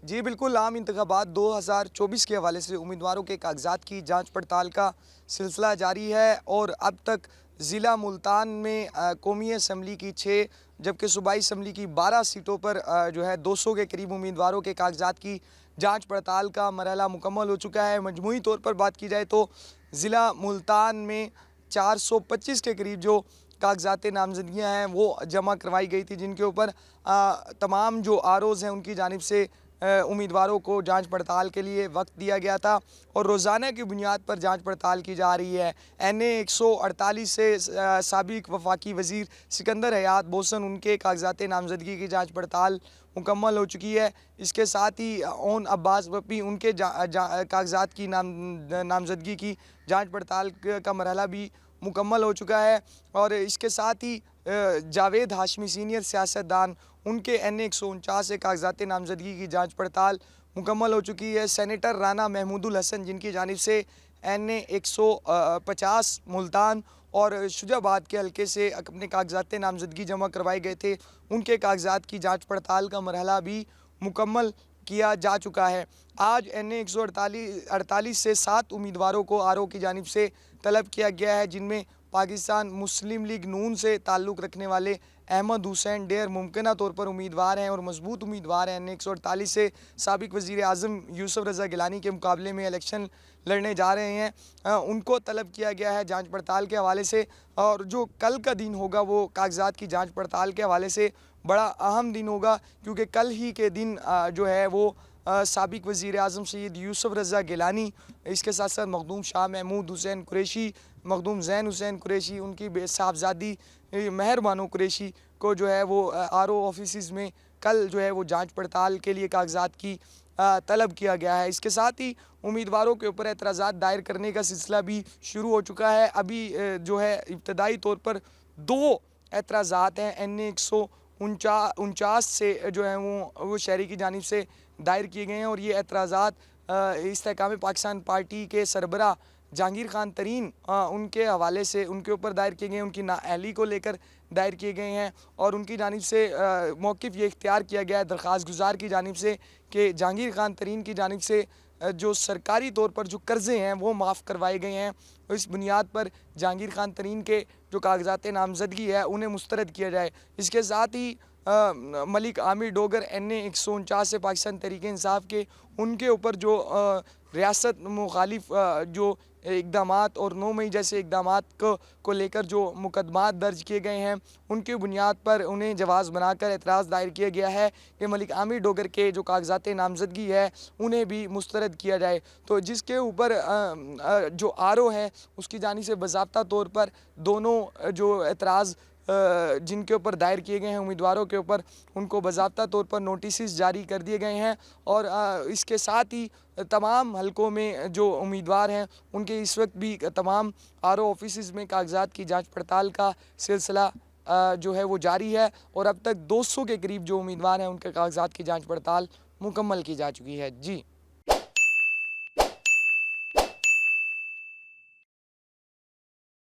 जी बिल्कुल, आम इंतखाबात 2024 के हवाले से उम्मीदवारों के कागजात की जांच पड़ताल का सिलसिला जारी है और अब तक ज़िला मुल्तान में कौमी असम्बली की 6 जबकि सूबाई असम्बली की 12 सीटों पर जो है 200 के करीब उम्मीदवारों के कागजात की जांच पड़ताल का मरहला मुकम्मल हो चुका है। मजमूई तौर पर बात की जाए तो ज़िला मुल्तान में 425 के करीब जो कागजात नामजदगियाँ हैं वो जमा करवाई गई थी, जिनके ऊपर तमाम जो आरओज़ हैं उनकी जानिब से उम्मीदवारों को जांच पड़ताल के लिए वक्त दिया गया था और रोज़ाना की बुनियाद पर जांच पड़ताल की जा रही है। NA 148 से साबिक वफाकी वज़ीर सिकंदर हयात बोसन उनके कागजात नामजदगी की जांच पड़ताल मुकम्मल हो चुकी है। इसके साथ ही ओन अब्बास वपी उनके कागजात की नामजदगी की जांच पड़ताल का मरहला भी मुकम्मल हो चुका है और इसके साथ ही जावेद हाशमी सीनियर सियासतदान उनके NA 149 से कागजात नामजदगी की जांच पड़ताल मुकम्मल हो चुकी है। सेनेटर राना महमूदुल हसन जिनकी जानिब से NA 150 मुल्तान और शुजाबाद के हल्के से अपने कागजात नामजदगी जमा करवाए गए थे, उनके कागजात की जांच पड़ताल का मरहला भी मुकम्मल किया जा चुका है। आज NA 148 से 7 उम्मीदवारों को आरओ की जानिब से तलब किया गया है, जिनमें पाकिस्तान मुस्लिम लीग नून से ताल्लुक़ रखने वाले अहमद हुसैन डेर मुमकिना तौर पर उम्मीदवार हैं और मजबूत उम्मीदवार हैं। NA 148 से साबिक वज़ीर आज़म यूसुफ रज़ा गिलानी के मुकाबले में इलेक्शन लड़ने जा रहे हैं। उनको तलब किया गया है जांच पड़ताल के हवाले से और जो कल का दिन होगा वो कागजात की जांच पड़ताल के हवाले से बड़ा अहम दिन होगा, क्योंकि कल ही के दिन जो है वो साबिक वज़ीर आज़म सैयद यूसुफ रज़ा गिलानी, इसके साथ साथ मखदूम शाह महमूद हुसैन कुरैशी, मखदूम ज़ैन हुसैन कुरैशी, उनकी साहबजादी महर बानो कुरैशी को जो है वो आरओ ऑफिस में कल जो है वो जांच पड़ताल के लिए कागजात की तलब किया गया है। इसके साथ ही उम्मीदवारों के ऊपर एतराज़ात दायर करने का सिलसिला भी शुरू हो चुका है। अभी जो है इब्तदाई तौर पर 2 एतराज़ात हैं NA 149 से जो है वो शहरी की जानिब से दायर किए गए हैं और ये एतराज़ात इस्तेहकाम पाकिस्तान पार्टी के सरबराह जहांगीर खान तरीन उनके हवाले से उनके ऊपर दायर किए गए हैं, उनकी नाअहली को लेकर दायर किए गए हैं और उनकी जानिब से मौक़िफ़ ये इख्तियार किया गया है दरख्वास्त गुजार की जानिब से कि जहांगीर खान तरीन की जानिब से जो सरकारी तौर पर जो कर्ज़े हैं वो माफ़ करवाए गए हैं और इस बुनियाद पर जहांगीर खान तरीन के जो कागजात नामजदगी है उन्हें मुस्तरद किया जाए। इसके साथ ही मलिक आमिर डोगर NA 149 से पाकिस्तान तहरीक इंसाफ के उनके ऊपर जो रियासत मुखालिफ जो इक़दामात और 9 मई जैसे इक़दामात को लेकर जो मुकदमात दर्ज किए गए हैं, उनकी बुनियाद पर उन्हें जवाज़ बनाकर एतराज़ दायर किया गया है कि मलिक आमिर डोगर के जो कागजात नामजदगी है उन्हें भी मुस्तरद किया जाए। तो जिसके ऊपर जो आरओ है उसकी जानिब से बाज़ाब्ता तौर पर दोनों जो एतराज़ जिनके ऊपर दायर किए गए हैं उम्मीदवारों के ऊपर, उनको बाज़ाब्ता तौर पर नोटिस जारी कर दिए गए हैं और इसके साथ ही तमाम हलकों में जो उम्मीदवार हैं उनके इस वक्त भी तमाम आरओ ऑफिस में कागजात की जांच पड़ताल का सिलसिला जो है वो जारी है और अब तक 200 के करीब जो उम्मीदवार हैं उनके कागजात की जांच पड़ताल मुकम्मल की जा चुकी है। जी।